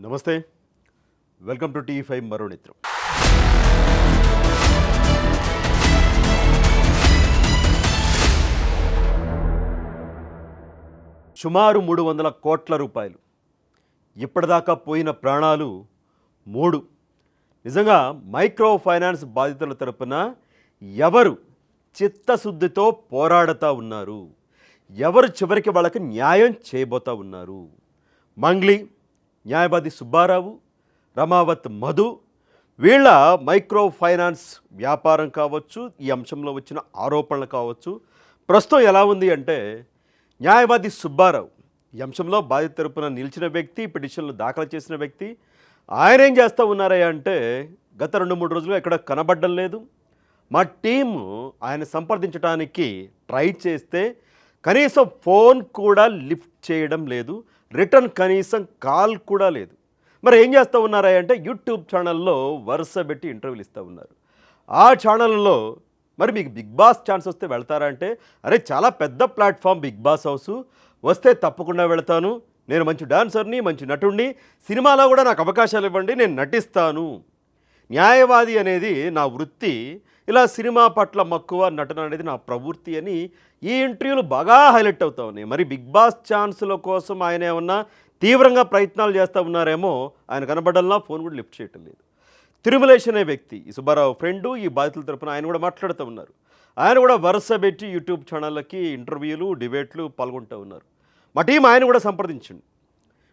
నమస్తే, welcome to టీ5 మరో నేత్రం. సుమారు 300 కోట్ల రూపాయలు, ఇప్పటిదాకా పోయిన ప్రాణాలు 3. నిజంగా మైక్రో ఫైనాన్స్ బాధితుల తరపున ఎవరు చిత్తశుద్ధితో పోరాడుతూ ఉన్నారు, ఎవరు చివరికి వాళ్ళకి న్యాయం చేయబోతూ ఉన్నారు? మంగ్లీ, న్యాయవాది సుబ్బారావు, రమావత్ మధు, వీళ్ళ మైక్రో ఫైనాన్స్ వ్యాపారం కావచ్చు, ఈ అంశంలో వచ్చిన ఆరోపణలు కావచ్చు. ప్రస్తుతం ఎలా ఉంది అంటే, న్యాయవాది సుబ్బారావు ఈ అంశంలో బాధిత తరపున నిలిచిన వ్యక్తి, పిటిషన్లు దాఖలు చేసిన వ్యక్తి. ఆయన ఏం చేస్తూ ఉన్నారయ్యా అంటే, గత 2-3 రోజులుగా ఎక్కడ కనబడడం లేదు. మా టీము ఆయన సంప్రదించడానికి ట్రై చేస్తే కనీసం ఫోన్ కూడా లిఫ్ట్ చేయడం లేదు, రిటర్న్ కనీసం కాల్ కూడా లేదు. మరి ఏం చేస్తూ ఉన్నారా అంటే, యూట్యూబ్ ఛానల్లో వరుస పెట్టి ఇంటర్వ్యూలు ఇస్తూ ఉన్నారు. ఆ ఛానల్లో మరి మీకు బిగ్ బాస్ ఛాన్స్ వస్తే వెళ్తారా అంటే, అరే చాలా పెద్ద ప్లాట్ఫామ్ బిగ్ బాస్ హౌస్, వస్తే తప్పకుండా వెళ్తాను, నేను మంచి డాన్సర్ని, మంచి నటుడిని, సినిమాలో కూడా నాకు అవకాశాలు ఇవ్వండి, నేను నటిస్తాను, న్యాయవాది అనేది నా వృత్తి, ఇలా సినిమా పట్ల మక్కువ, నటన అనేది నా ప్రవృత్తి అని ఈ ఇంటర్వ్యూలు బాగా హైలైట్ అవుతూ ఉన్నాయి. మరి బిగ్ బాస్ ఛాన్సుల కోసం ఆయన ఏమన్నా తీవ్రంగా ప్రయత్నాలు చేస్తూ ఉన్నారేమో, ఆయన కనబడల్లా, ఫోన్ కూడా లిఫ్ట్ చేయటం లేదు. తిరుమలేష్ అనే వ్యక్తి, ఈ సుబ్బారావు ఫ్రెండు, ఈ బాధితుల తరపున ఆయన కూడా మాట్లాడుతూ ఉన్నారు. ఆయన కూడా వరుస పెట్టి యూట్యూబ్ ఛానళ్ళకి ఇంటర్వ్యూలు, డిబేట్లు పాల్గొంటూ ఉన్నారు. మా టీం ఆయన కూడా సంప్రదించండి.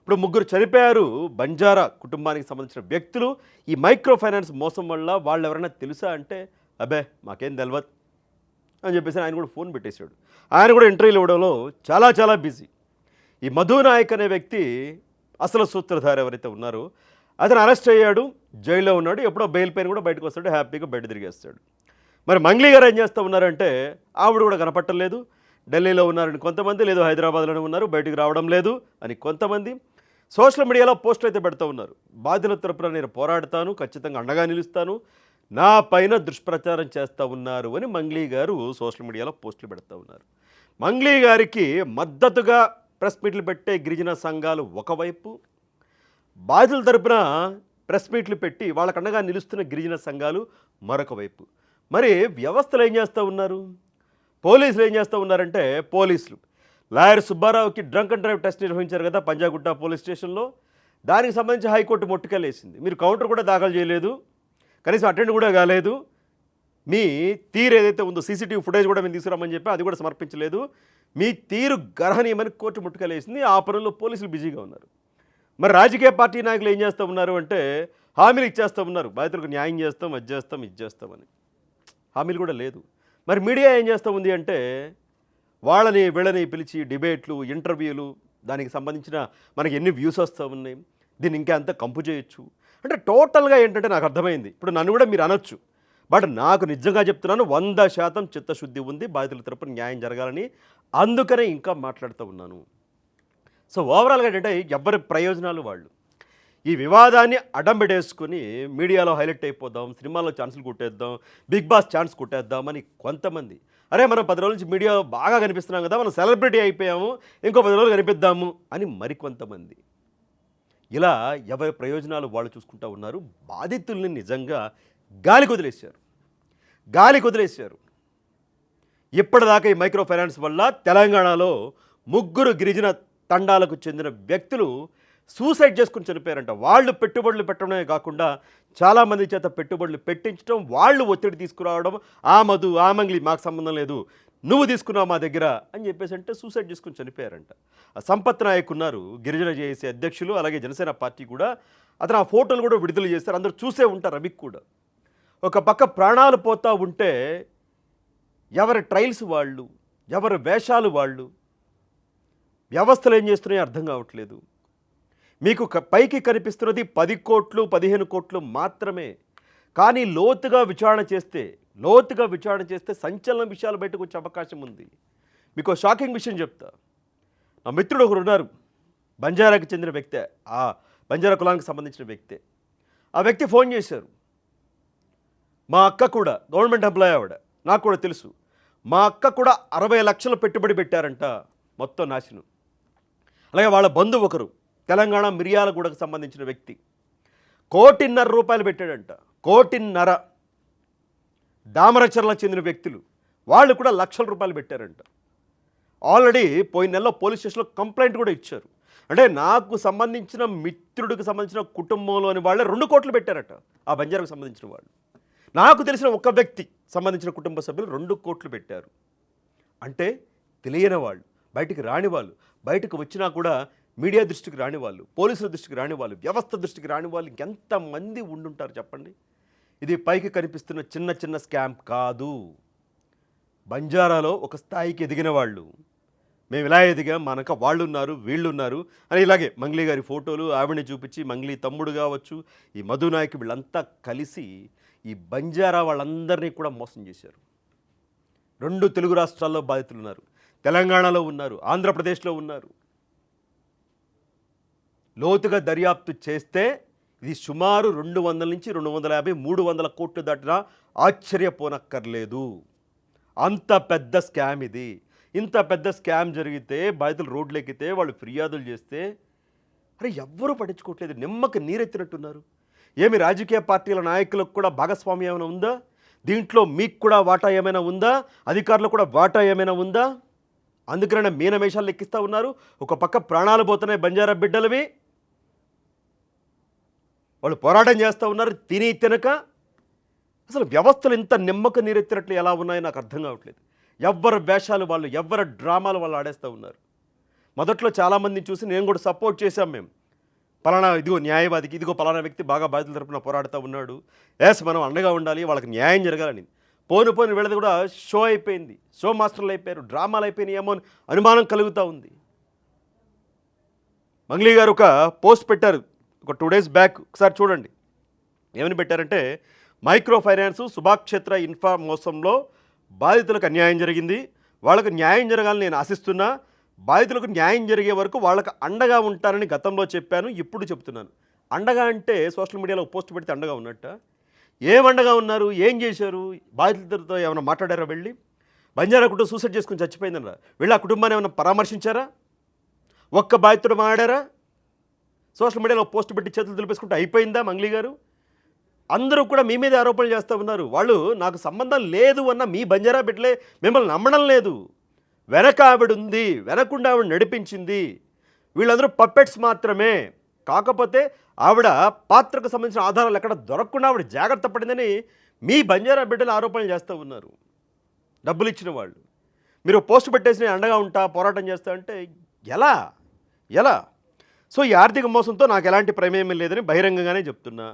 ఇప్పుడు 3 చనిపోయారు బంజారా కుటుంబానికి సంబంధించిన వ్యక్తులు. ఈ మైక్రో ఫైనాన్స్ మోసం వల్ల వాళ్ళు ఎవరైనా తెలుసా అంటే, అబ్బే మాకేం తెలియదు అని చెప్పేసి ఆయన కూడా ఫోన్ పెట్టేశాడు. ఆయన కూడా ఇంటర్వ్యూలు ఇవ్వడంలో చాలా బిజీ. ఈ మధు నాయక్ అనే వ్యక్తి అసలు సూత్రధారి ఎవరైతే ఉన్నారో, అతను అరెస్ట్ అయ్యాడు, జైల్లో ఉన్నాడు, ఎప్పుడో బెయిల్ పైన కూడా బయటకు వస్తాడు, హ్యాపీగా బయట తిరిగేస్తాడు. మరి మంగ్లీ గారు ఏం చేస్తూ ఉన్నారంటే, ఆవిడ కూడా కనపట్టలేదు, ఢిల్లీలో ఉన్నారని కొంతమంది, లేదు హైదరాబాద్లోనే ఉన్నారు, బయటికి రావడం లేదు అని కొంతమంది. సోషల్ మీడియాలో పోస్టులు అయితే పెడుతూ ఉన్నారు. బాధితుల తరపున నేను పోరాడతాను, ఖచ్చితంగా అండగా నిలుస్తాను, నా పైన దుష్ప్రచారం చేస్తూ ఉన్నారు అని మంగ్లీ గారు సోషల్ మీడియాలో పోస్టులు పెడుతూ ఉన్నారు. మంగ్లీ గారికి మద్దతుగా ప్రెస్ మీట్లు పెట్టే గిరిజన సంఘాలు ఒకవైపు, బాధితుల తరపున ప్రెస్ మీట్లు పెట్టి వాళ్ళకు అండగా నిలుస్తున్న గిరిజన సంఘాలు మరొక వైపు. మరి వ్యవస్థలు ఏం చేస్తూ ఉన్నారు, పోలీసులు ఏం చేస్తూ ఉన్నారంటే, పోలీసులు లాయర్ సుబ్బారావుకి డ్రంక్ అండ్ డ్రైవ్ టెస్ట్ నిర్వహించారు కదా పంజాగుట్ట పోలీస్ స్టేషన్లో, దానికి సంబంధించి హైకోర్టు మొట్టుకెళ్ళేసింది. మీరు కౌంటర్ కూడా దాఖలు చేయలేదు, కనీసం అటెండ్ కూడా కాలేదు, మీ తీరు ఏదైతే ఉందో సీసీటీవీ ఫుటేజ్ కూడా మేము తీసుకురామని చెప్పి అది కూడా సమర్పించలేదు, మీ తీరు గర్హనీయమని కోర్టు ముట్టుకెళ్ళేసింది. ఆ పనుల్లో పోలీసులు బిజీగా ఉన్నారు. మరి రాజకీయ పార్టీ నాయకులు ఏం చేస్తూ ఉన్నారు అంటే, హామీలు ఇచ్చేస్తూ ఉన్నారు, బాధితులకు న్యాయం చేస్తాం, అది చేస్తాం, ఇది చేస్తామని. హామీలు కూడా లేదు. మరి మీడియా ఏం చేస్తూ ఉంది అంటే, వాళ్ళని వీళ్ళని పిలిచి డిబేట్లు, ఇంటర్వ్యూలు, దానికి సంబంధించిన మనకి ఎన్ని వ్యూస్ వస్తూ ఉన్నాయి, దీన్ని ఇంకా అంత కంపు చేయొచ్చు అంటే, టోటల్గా ఏంటంటే నాకు అర్థమైంది. ఇప్పుడు నన్ను కూడా మీరు అనొచ్చు, బట్ నాకు నిజంగా చెప్తున్నాను 100% చిత్తశుద్ధి ఉంది, బాధితుల తరపున న్యాయం జరగాలని, అందుకనే ఇంకా మాట్లాడుతూ ఉన్నాను. సో ఓవరాల్గా ఏంటంటే, ఎవరి ప్రయోజనాలు వాళ్ళు. ఈ వివాదాన్ని అడంబెడేసుకుని మీడియాలో హైలైట్ అయిపోదాం, సినిమాలో ఛాన్సులు కొట్టేద్దాం, బిగ్ బాస్ ఛాన్స్ కొట్టేద్దామని కొంతమంది, అరే మనం 10 రోజుల నుంచి మీడియా బాగా కనిపిస్తున్నాం కదా, మనం సెలబ్రిటీ అయిపోయాము, ఇంకో 10 రోజులు కనిపిద్దాము అని మరికొంతమంది. ఇలా ఎవరి ప్రయోజనాలు వాళ్ళు చూసుకుంటూ ఉన్నారు. బాధితుల్ని నిజంగా గాలికి వదిలేశారు. ఇప్పటిదాకా ఈ మైక్రో ఫైనాన్స్ వల్ల తెలంగాణలో 3 గిరిజన తండాలకు చెందిన వ్యక్తులు సూసైడ్ చేసుకుని చనిపోయారంట. వాళ్ళు పెట్టుబడులు పెట్టడమే కాకుండా చాలామంది చేత పెట్టుబడులు పెట్టించడం, వాళ్ళు ఒత్తిడి తీసుకురావడం, ఆ మధు, ఆ మంగ్లీ మాకు సంబంధం లేదు, నువ్వు తీసుకున్నావు మా దగ్గర అని చెప్పేసి అంటే సూసైడ్ చేసుకుని చనిపోయారంట. సంపత్ నాయక్ ఉన్నారు, గిరిజన జేఏసీ అధ్యక్షులు, అలాగే జనసేన పార్టీ కూడా, అతను ఆ ఫోటోలు కూడా విడుదల చేస్తారు, అందరూ చూసే ఉంటారు. అవికి కూడా ఒక పక్క ప్రాణాలు పోతూ ఉంటే ఎవరి ట్రయల్స్ వాళ్ళు, ఎవరి వేషాలు వాళ్ళు, వ్యవస్థలు ఏం చేస్తున్నాయో అర్థం కావట్లేదు. మీకు పైకి కనిపిస్తున్నది 10 కోట్లు 15 కోట్లు మాత్రమే, కానీ లోతుగా విచారణ చేస్తే సంచలన విషయాలు బయటకు వచ్చే అవకాశం ఉంది. మీకు షాకింగ్ విషయం చెప్తా. నా మిత్రుడు ఒకరు ఉన్నారు, బంజారాకి చెందిన వ్యక్తే, ఆ బంజారా కులానికి సంబంధించిన వ్యక్తే. ఆ వ్యక్తి ఫోన్ చేశారు. మా అక్క కూడా గవర్నమెంట్ ఎంప్లాయీ, ఆవిడ, నాకు కూడా తెలుసు. మా అక్క కూడా 60 లక్షలు పెట్టుబడి పెట్టారంట, మొత్తం నాశనం. అలాగే వాళ్ళ బంధువు ఒకరు తెలంగాణ మిర్యాలగూడకు సంబంధించిన వ్యక్తి 1.5 కోటి పెట్టాడంట. 1.5 కోటి. దామరచర్లకు చెందిన వ్యక్తులు వాళ్ళు కూడా లక్షల రూపాయలు పెట్టారంట. ఆల్రెడీ పోయిన నెలలో పోలీస్ స్టేషన్లో కంప్లైంట్ కూడా ఇచ్చారు. అంటే నాకు సంబంధించిన మిత్రుడికి సంబంధించిన కుటుంబంలోని వాళ్ళే 2 కోట్లు పెట్టారట. ఆ బంజారాకు సంబంధించిన వాళ్ళు. నాకు తెలిసిన ఒక వ్యక్తి సంబంధించిన కుటుంబ సభ్యులు 2 కోట్లు పెట్టారు. అంటే తెలియని వాళ్ళు, బయటికి రాని వాళ్ళు, బయటకు వచ్చినా కూడా మీడియా దృష్టికి రాని వాళ్ళు, పోలీసుల దృష్టికి రాని వాళ్ళు, వ్యవస్థ దృష్టికి రాని వాళ్ళు ఇంకెంతమంది ఉండుంటారు చెప్పండి. ఇది పైకి కనిపిస్తున్న చిన్న చిన్న స్కామ్ కాదు. బంజారాలో ఒక స్థాయికి ఎదిగిన వాళ్ళు, మేము ఇలా ఎదిగాం, మనక వాళ్ళు ఉన్నారు, వీళ్ళు ఉన్నారు అని ఇలాగే మంగ్లీ గారి ఫోటోలు ఆవిడని చూపించి, మంగ్లీ తమ్ముడు కావచ్చు, ఈ మధు నాయక్ వీళ్ళంతా కలిసి ఈ బంజారా వాళ్ళందరినీ కూడా మోసం చేశారు. 2 తెలుగు రాష్ట్రాల్లో బాధితులు ఉన్నారు, తెలంగాణలో ఉన్నారు, ఆంధ్రప్రదేశ్లో ఉన్నారు. లోతుగా దర్యాప్తు చేస్తే ఇది సుమారు 200 నుంచి 250, 300 కోట్లు దాటినా ఆశ్చర్యపోనక్కర్లేదు. అంత పెద్ద స్కామ్ ఇది. ఇంత పెద్ద స్కామ్ జరిగితే, బాధితులు రోడ్లు ఎక్కితే, వాళ్ళు ఫిర్యాదులు చేస్తే అరే ఎవ్వరూ పట్టించుకోవట్లేదు. నిమ్మకి నీరెత్తినట్టున్నారు. ఏమి రాజకీయ పార్టీల నాయకులకు కూడా భాగస్వామ్యం ఏమైనా ఉందా? దీంట్లో మీకు కూడా వాటా ఏమైనా ఉందా? అధికారులకు కూడా వాటా ఏమైనా ఉందా? అందుకనే మీనమేషాలు లెక్కిస్తూ ఉన్నారు. ఒక పక్క ప్రాణాలు పోతున్నాయి బంజారా బిడ్డలవి, వాళ్ళు పోరాటం చేస్తూ ఉన్నారు తిని తినక. అసలు వ్యవస్థలు ఇంత నిమ్మక నీరెత్తినట్లు ఎలా ఉన్నాయో నాకు అర్థం కావట్లేదు. ఎవ్వరి వేషాలు వాళ్ళు, ఎవరి డ్రామాలు వాళ్ళు ఆడేస్తూ ఉన్నారు. మొదట్లో చాలామందిని చూసి నేను కూడా సపోర్ట్ చేశాం. మేము పలానా ఇదిగో న్యాయవాదికి, ఇదిగో పలానా వ్యక్తి బాగా బాధితుల తరపున పోరాడుతూ ఉన్నాడు, ఎస్ మనం అండగా ఉండాలి, వాళ్ళకి న్యాయం జరగాలని. పోను వీళ్ళది కూడా షో అయిపోయింది, షో మాస్టర్లు అయిపోయారు, డ్రామాలు అయిపోయినాయి ఏమో అని అనుమానం కలుగుతూ ఉంది. మంగ్లీ గారు ఒక పోస్ట్ పెట్టారు ఒక 2 days బ్యాక్, ఒకసారి చూడండి. ఏమని పెట్టారంటే, మైక్రో ఫైనాన్స్ శుభాక్షేత్ర ఇన్ఫా మోసంలో బాధితులకు అన్యాయం జరిగింది, వాళ్ళకు న్యాయం జరగాలని నేను ఆశిస్తున్నా, బాధితులకు న్యాయం జరిగే వరకు వాళ్ళకు అండగా ఉంటానని గతంలో చెప్పాను, ఇప్పుడు చెప్తున్నాను. అండగా అంటే సోషల్ మీడియాలో పోస్ట్ పెడితే అండగా ఉన్నట్ట? ఏం అండగా ఉన్నారు? ఏం చేశారు? బాధితులతో ఏమైనా మాట్లాడారా? వెళ్ళి బంజారా కుటుంబం సూసైడ్ చేసుకుని చచ్చిపోయిందనరా, వెళ్ళి ఆ కుటుంబాన్ని ఏమైనా పరామర్శించారా? ఒక్క బాధితుడు మాట్లాడారా? సోషల్ మీడియాలో పోస్ట్ పెట్టి చేతులు దులిపేసుకుంటే అయిపోయిందా? మంగ్లీ గారు అందరూ కూడా మీ మీద ఆరోపణలు చేస్తూ ఉన్నారు. వాళ్ళు నాకు సంబంధం లేదు అన్న మీ బంజారా బిడ్డలే మిమ్మల్ని నమ్మడం లేదు. వెనక ఆవిడ ఉంది, వెనకుండా ఆవిడ నడిపించింది, వీళ్ళందరూ పప్పెట్స్ మాత్రమే. కాకపోతే ఆవిడ పాత్రకు సంబంధించిన ఆధారాలు ఎక్కడ దొరకకుండా ఆవిడ జాగ్రత్త పడిందని మీ బంజారా బిడ్డలు ఆరోపణలు చేస్తూ ఉన్నారు. డబ్బులు ఇచ్చిన వాళ్ళు మీరు పోస్ట్ పెట్టేసి నేను అండగా ఉంటా, పోరాటం చేస్తా అంటే ఎలా ఎలా? సో ఈ ఆర్థిక మోసంతో నాకు ఎలాంటి ప్రమేయం లేదని బహిరంగంగానే చెప్తున్నా.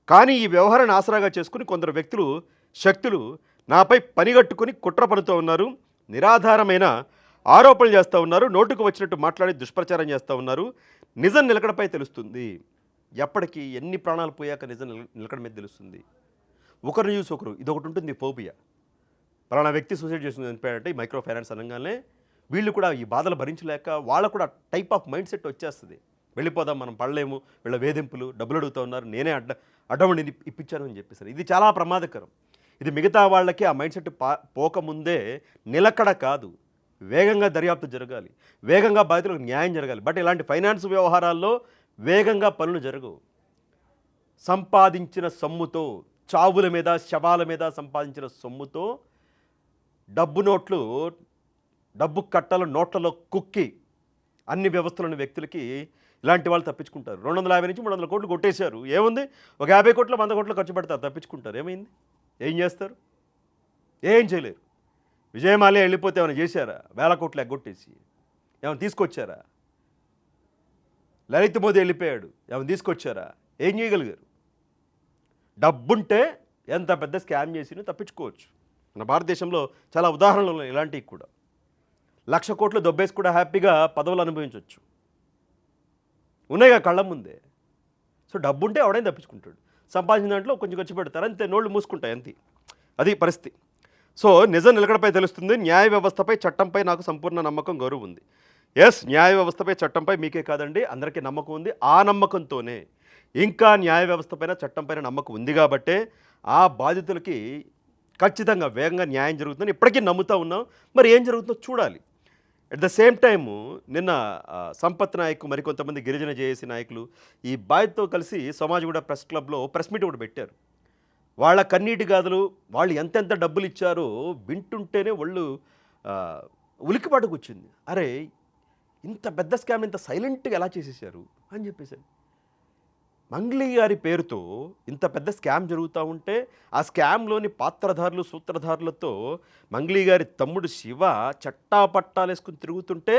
కానీ ఈ వ్యవహారాన్ని ఆసరాగా చేసుకుని కొందరు వ్యక్తులు, శక్తులు నాపై పనిగట్టుకుని కుట్ర పనుతూ ఉన్నారు, నిరాధారమైన ఆరోపణలు చేస్తూ ఉన్నారు, నోటుకు వచ్చినట్టు మాట్లాడి దుష్ప్రచారం చేస్తూ ఉన్నారు. నిజం నిలకడపై తెలుస్తుంది. ఎప్పటికీ ఎన్ని ప్రాణాలు పోయాక నిజం నిలకడ మీద తెలుస్తుంది. ఒకరిని చూసి ఒకరు, ఇదొకటి ఉంటుంది ఫోబియా. పలానా వ్యక్తి సూసైడ్ చేసుకుని చనిపోయాడంటే ఈ మైక్రో ఫైనాన్స్ అనగానే వీళ్ళు కూడా ఈ బాధలు భరించలేక వాళ్ళకు కూడా టైప్ ఆఫ్ మైండ్ సెట్ వచ్చేస్తుంది. వెళ్ళిపోదాం, మనం పడలేము, వీళ్ళ వేధింపులు, డబ్బులు అడుగుతూ ఉన్నారు, నేనే అడ్డమని ఇప్పించాను అని చెప్పేసారు. ఇది చాలా ప్రమాదకరం. ఇది మిగతా వాళ్ళకి ఆ మైండ్ సెట్ పోకముందే నిలకడ కాదు, వేగంగా దర్యాప్తు జరగాలి, వేగంగా బాధితులకు న్యాయం జరగాలి. బట్ ఇలాంటి ఫైనాన్స్ వ్యవహారాల్లో వేగంగా పనులు జరగవు. సంపాదించిన సొమ్ముతో, చావుల మీద, శవాల మీద సంపాదించిన సొమ్ముతో డబ్బు నోట్లు, డబ్బు కట్టలు నోట్లలో కుక్కి అన్ని వ్యవస్థలోని వ్యక్తులకి ఇలాంటి వాళ్ళు తప్పించుకుంటారు. 250 నుంచి 300 కోట్లు కొట్టేశారు. ఏముంది, ఒక 50 కోట్లు 100 కోట్లు ఖర్చు పెడతారు, తప్పించుకుంటారు. ఏమైంది? ఏం చేస్తారు? ఏం చేయలేరు. విజయమాల్యా వెళ్ళిపోతే ఏమైనా చేశారా? 1000 కోట్లు ఎగ్గొట్టేసి ఏమైనా తీసుకొచ్చారా? లలిత్ మోదీ వెళ్ళిపోయాడు, ఏమైనా తీసుకొచ్చారా? ఏం చేయగలిగారు? డబ్బుంటే ఎంత పెద్ద స్కామ్ చేసినా తప్పించుకోవచ్చు. మన భారతదేశంలో చాలా ఉదాహరణలు ఉన్నాయి ఇలాంటివి కూడా. 1,00,000 కోట్లు దొబ్బేసి కూడా హ్యాపీగా పదవులు అనుభవించవచ్చు, ఉన్నాయిగా కళ్ళ ముందే. సో డబ్బుంటే ఎవడైనా తప్పించుకుంటాడు. సంపాదించిన దాంట్లో కొంచెం ఖర్చు పెడతారు, అంతే, నోళ్ళు మూసుకుంటాయి, అంతే. అది పరిస్థితి. సో నిజం నిలకడపై తెలుస్తుంది. న్యాయ వ్యవస్థపై, చట్టంపై నాకు సంపూర్ణ నమ్మకం, గౌరవం ఉంది. ఎస్, న్యాయ వ్యవస్థపై, చట్టంపై మీకే కాదండి అందరికీ నమ్మకం ఉంది. ఆ నమ్మకంతోనే ఇంకా న్యాయ వ్యవస్థపైన, చట్టంపైన నమ్మకం ఉంది కాబట్టే ఆ బాధితులకి ఖచ్చితంగా వేగంగా న్యాయం జరుగుతుందని ఇప్పటికీ నమ్ముతూ ఉన్నాం. మరి ఏం జరుగుతుందో చూడాలి. అట్ ద సేమ్ టైము నిన్న సంపత్ నాయక్ మరికొంతమంది గిరిజన జేఏసీ నాయకులు ఈ బాయ్తో కలిసి సమాజ్గూడ ప్రెస్ క్లబ్లో ప్రెస్ మీట్ ఒకటి పెట్టారు. వాళ్ళ కన్నీటి గాథలు, వాళ్ళు ఎంతెంత డబ్బులు ఇచ్చారో వింటుంటేనే ఒళ్ళు ఉలిక్కిపాటుకు వచ్చింది. అరే ఇంత పెద్ద స్కామ్ ఇంత సైలెంట్గా ఎలా చేసేసారు అని చెప్పేసి. మంగ్లీ గారి పేరుతో ఇంత పెద్ద స్కామ్ జరుగుతూ ఉంటే ఆ స్కామ్లోని పాత్రధారులు సూత్రధారులతో మంగ్లీ గారి తమ్ముడు శివ చట్టాపట్టాలేసుకుని తిరుగుతుంటే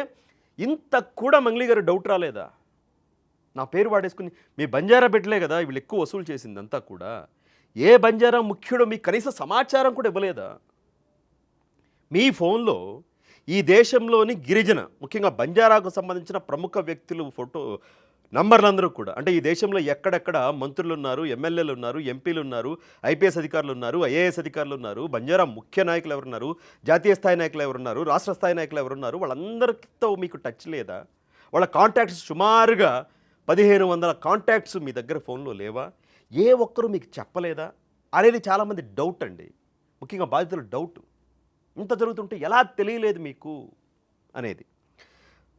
ఇంత కూడా మంగ్లీ గారి డౌట్ రాలేదా? నా పేరు వాడేసుకుని మీ బంజారా బిడ్డలే కదా వీళ్ళు ఎక్కువ వసూలు చేసిందంతా కూడా. ఏ బంజారా ముఖ్యుడో మీకు కనీస సమాచారం కూడా ఇవ్వలేదా? మీ ఫోన్లో ఈ దేశంలోని గిరిజన ముఖ్యంగా బంజారాకు సంబంధించిన ప్రముఖ వ్యక్తులు ఫోటో నంబర్లందరూ కూడా, అంటే ఈ దేశంలో ఎక్కడెక్కడ మంత్రులు ఉన్నారు, ఎమ్మెల్యేలు ఉన్నారు, ఎంపీలు ఉన్నారు, ఐపీఎస్ అధికారులు ఉన్నారు, ఐఏఎస్ అధికారులు ఉన్నారు, బంజారా ముఖ్య నాయకులు ఎవరున్నారు, జాతీయ స్థాయి నాయకులు ఎవరున్నారు, రాష్ట్ర స్థాయి నాయకులు ఎవరున్నారు, వాళ్ళందరితో మీకు టచ్ లేదా? వాళ్ళ కాంటాక్ట్స్ సుమారుగా 1500 కాంటాక్ట్స్ మీ దగ్గర ఫోన్లో లేవా? ఏ ఒక్కరూ మీకు చెప్పలేదా అనేది చాలామంది డౌట్ అండి. ముఖ్యంగా బాధితుల డౌట్. ఇంత జరుగుతుంటే ఎలా తెలియలేదు మీకు అనేది.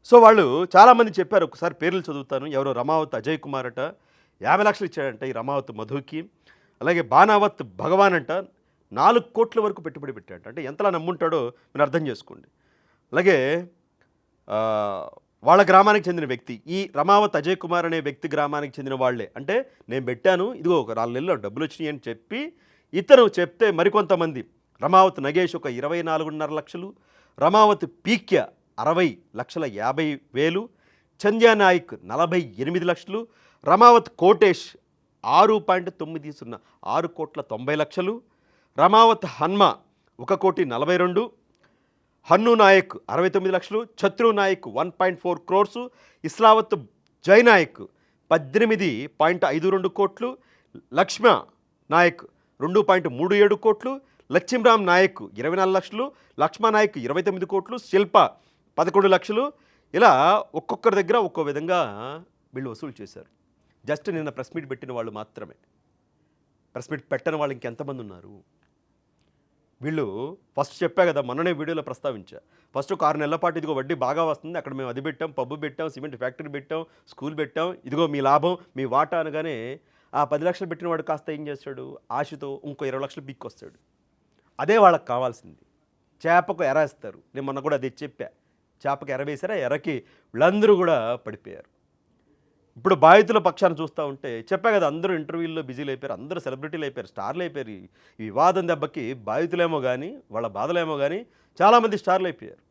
సో వాళ్ళు చాలామంది చెప్పారు. ఒకసారి పేర్లు చదువుతాను. ఎవరో రమావత్ అజయ్ కుమార్ అట 50 లక్షలు ఇచ్చాడంట ఈ రమావత్ మధుకి. అలాగే బానావత్ భగవాన్ అంట 4 కోట్ల వరకు పెట్టుబడి పెట్టాడంట. అంటే ఎంతలా నమ్ముంటాడో మీరు అర్థం చేసుకోండి. అలాగే వాళ్ళ గ్రామానికి చెందిన వ్యక్తి ఈ రమావత్ అజయ్ కుమార్ అనే వ్యక్తి గ్రామానికి చెందిన వాళ్ళే. అంటే నేను పెట్టాను, ఇదిగో ఒక 4 నెలల్లో డబ్బులు వచ్చినాయి అని చెప్పి ఇతను చెప్తే మరికొంతమంది రమావత్ నగేష్ ఒక 24.5 లక్షలు, రమావత్ పీక్య 60,50,000, చంద్యా నాయక్ 48 లక్షలు, రమావత్ కోటేష్ 6.90 6,90,00,000, రమావత్ హన్మ 1,42,00,000, హన్ను నాయక్ 69 లక్షలు, ఛత్రు నాయక్ 1.4 crores, ఇస్లావత్ జైనాయక్ 18.52 కోట్లు, లక్ష్మ నాయక్ 2.37 కోట్లు, లక్ష్మీరామ్ నాయక్ 24 లక్షలు, లక్ష్మణ నాయక్ 29 కోట్లు, శిల్ప 11 లక్షలు. ఇలా ఒక్కొక్కరి దగ్గర ఒక్కో విధంగా వీళ్ళు వసూలు చేశారు. జస్ట్ నిన్న ప్రెస్ మీట్ పెట్టిన వాళ్ళు మాత్రమే. ప్రెస్ మీట్ పెట్టని వాళ్ళు ఇంకెంతమంది ఉన్నారు? వీళ్ళు ఫస్ట్ చెప్పా కదా, మొన్ననే వీడియోలో ప్రస్తావించా. ఫస్ట్ ఒక 6 నెలల పాటు ఇదిగో వడ్డీ బాగా వస్తుంది, అక్కడ మేము అది పెట్టాం, పబ్బు పెట్టాం, సిమెంట్ ఫ్యాక్టరీ పెట్టాం, స్కూల్ పెట్టాం, ఇదిగో మీ లాభం మీ వాటా అనగానే ఆ 10 లక్షలు పెట్టిన వాడు కాస్త ఏం చేస్తాడు? ఆశతో ఇంకో 20 లక్షలు బిక్కొస్తాడు. అదే వాళ్ళకి కావాల్సింది. చేపకు ఎర వేస్తారు. నేను మొన్న కూడా అది చెప్పా. చేపకు ఎర వేసారా, ఎరకి వీళ్ళందరూ కూడా పడిపోయారు. ఇప్పుడు బాధితుల పక్షాన్ని చూస్తూ ఉంటే చెప్పా కదా, అందరూ ఇంటర్వ్యూల్లో బిజీలు అయిపోయారు, అందరూ సెలబ్రిటీలు అయిపోయారు, స్టార్లు అయిపోయారు. ఈ వివాదం దెబ్బకి బాధితులేమో కానీ వాళ్ళ బాధలేమో కానీ చాలామంది స్టార్లు అయిపోయారు.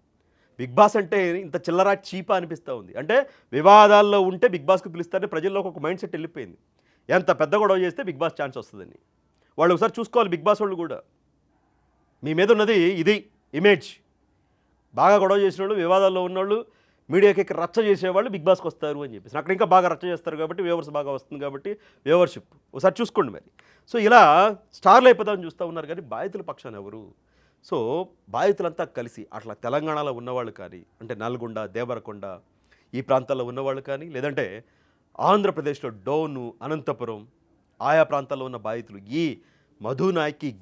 బిగ్ బాస్ అంటే ఇంత చిల్లరా చీపా అనిపిస్తూ ఉంది. అంటే వివాదాల్లో ఉంటే బిగ్ బాస్కి పిలుస్తారని ప్రజల్లోకి ఒక మైండ్ సెట్ వెళ్ళిపోయింది. ఎంత పెద్ద గొడవ చేస్తే బిగ్ బాస్ ఛాన్స్ వస్తుందని వాళ్ళు ఒకసారి చూసుకోవాలి. బిగ్ బాస్ వాళ్ళు కూడా మీ మీద ఉన్నది ఇది ఇమేజ్. బాగా గొడవ చేసిన వాళ్ళు, వివాదాల్లో ఉన్నవాళ్ళు, మీడియాకి రచ్చ చేసేవాళ్ళు బిగ్ బాస్కి వస్తారు అని చెప్పేసి. అక్కడ ఇంకా బాగా రచ్చ చేస్తారు కాబట్టి వ్యూవర్స్ బాగా వస్తుంది కాబట్టి వ్యూవర్షిప్ ఒకసారి చూసుకోండి మరి. సో ఇలా స్టార్లు అయిపోతామని చూస్తూ ఉన్నారు కానీ బాధితుల పక్షాన ఎవరు? సో బాధితులంతా కలిసి అట్లా తెలంగాణలో ఉన్నవాళ్ళు కానీ, అంటే నల్గొండ, దేవరకొండ ఈ ప్రాంతాల్లో ఉన్నవాళ్ళు కానీ, లేదంటే ఆంధ్రప్రదేశ్లో డోను, అనంతపురం ఆయా ప్రాంతాల్లో ఉన్న బాధితులు, ఈ మధు నాయక్ ఈ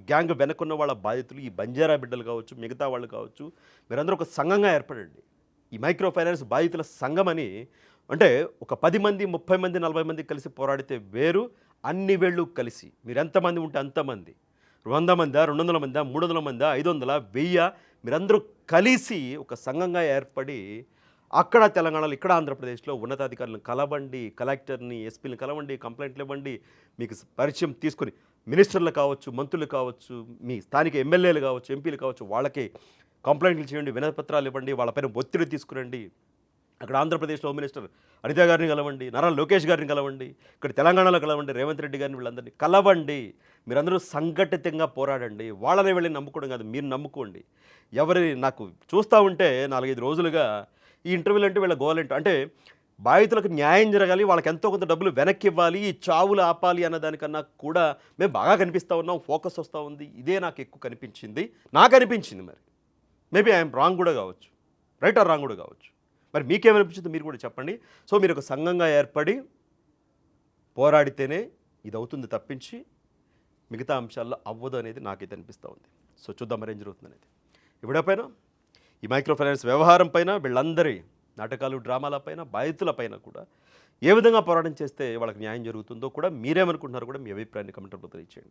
గ్యాంగ్ వెనకున్న వాళ్ళ బాధితులు, ఈ బంజారా బిడ్డలు కావచ్చు, మిగతా వాళ్ళు కావచ్చు, మీరందరూ ఒక సంఘంగా ఏర్పడండి. ఈ మైక్రో ఫైనాన్స్ బాధితుల సంఘం అని. అంటే ఒక 10 మంది, 30 మంది, 40 మంది కలిసి పోరాడితే వేరు, అన్ని వేళ్ళు కలిసి మీరు ఎంతమంది ఉంటే అంతమంది, 100 మందా, 200 మందా, 300 మందా, 500, 1000 మీరందరూ కలిసి ఒక సంఘంగా ఏర్పడి అక్కడ తెలంగాణలో, ఇక్కడ ఆంధ్రప్రదేశ్లో ఉన్నతాధికారులను కలవండి, కలెక్టర్ని, ఎస్పీని కలవండి, కంప్లైంట్లు ఇవ్వండి, మీకు పరిచయం తీసుకొని మినిస్టర్లు కావచ్చు, మంత్రులు కావచ్చు, మీ స్థానిక ఎమ్మెల్యేలు కావచ్చు, ఎంపీలు కావచ్చు, వాళ్ళకి కంప్లైంట్లు చేయండి, వినపత్రాలు ఇవ్వండి, వాళ్ళపైన ఒత్తిడి తీసుకురండి. అక్కడ ఆంధ్రప్రదేశ్ హోమ్ మినిస్టర్ అనిత గారిని కలవండి, నారా లోకేష్ గారిని కలవండి, ఇక్కడ తెలంగాణలో కలవండి, రేవంత్ రెడ్డి గారిని, వీళ్ళందరినీ కలవండి. మీరందరూ సంఘటితంగా పోరాడండి. వాళ్ళని వెళ్ళి నమ్ముకోవడం కాదు, మీరు నమ్ముకోండి. నాకు చూస్తూ ఉంటే 4-5 రోజులుగా ఈ ఇంటర్వ్యూలు అంటే వీళ్ళ గోలంటే, అంటే బాధితులకు న్యాయం జరగాలి, వాళ్ళకి ఎంతో కొంత డబ్బులు వెనక్కి ఇవ్వాలి, ఈ చావులు ఆపాలి అన్న దానికన్నా కూడా మేము బాగా కనిపిస్తూ ఉన్నాం, ఫోకస్ వస్తూ ఉంది. ఇదే నాకు ఎక్కువ కనిపించింది. నాకు అనిపించింది. మరి మేబీ ఐఎమ్ రాంగ్ కూడా కావచ్చు, రైట్ ఆర్ రాంగ్ కూడా కావచ్చు. మరి మీకేమనిపించిందో మీరు కూడా చెప్పండి. సో మీరు ఒక సంఘంగా ఏర్పడి పోరాడితేనే ఇది అవుతుంది తప్పించి మిగతా అంశాల్లో అవ్వదు అనేది నాకైతే అనిపిస్తూ ఉంది. సో చూద్దాం మరి ఏం జరుగుతుంది అనేది. ఇప్పుడైపోయినా ఈ మైక్రో ఫైనాన్స్ వ్యవహారం పైన వీళ్ళందరి నాటకాలు డ్రామాలపైన బాధితులపైన కూడా ఏ విధంగా పోరాటం చేస్తే వాళ్ళకి న్యాయం జరుగుతుందో కూడా మీరేమనుకుంటున్నారో కూడా మీ అభిప్రాయాన్ని కమెంట్ రూపంలో తెలియజేయండి.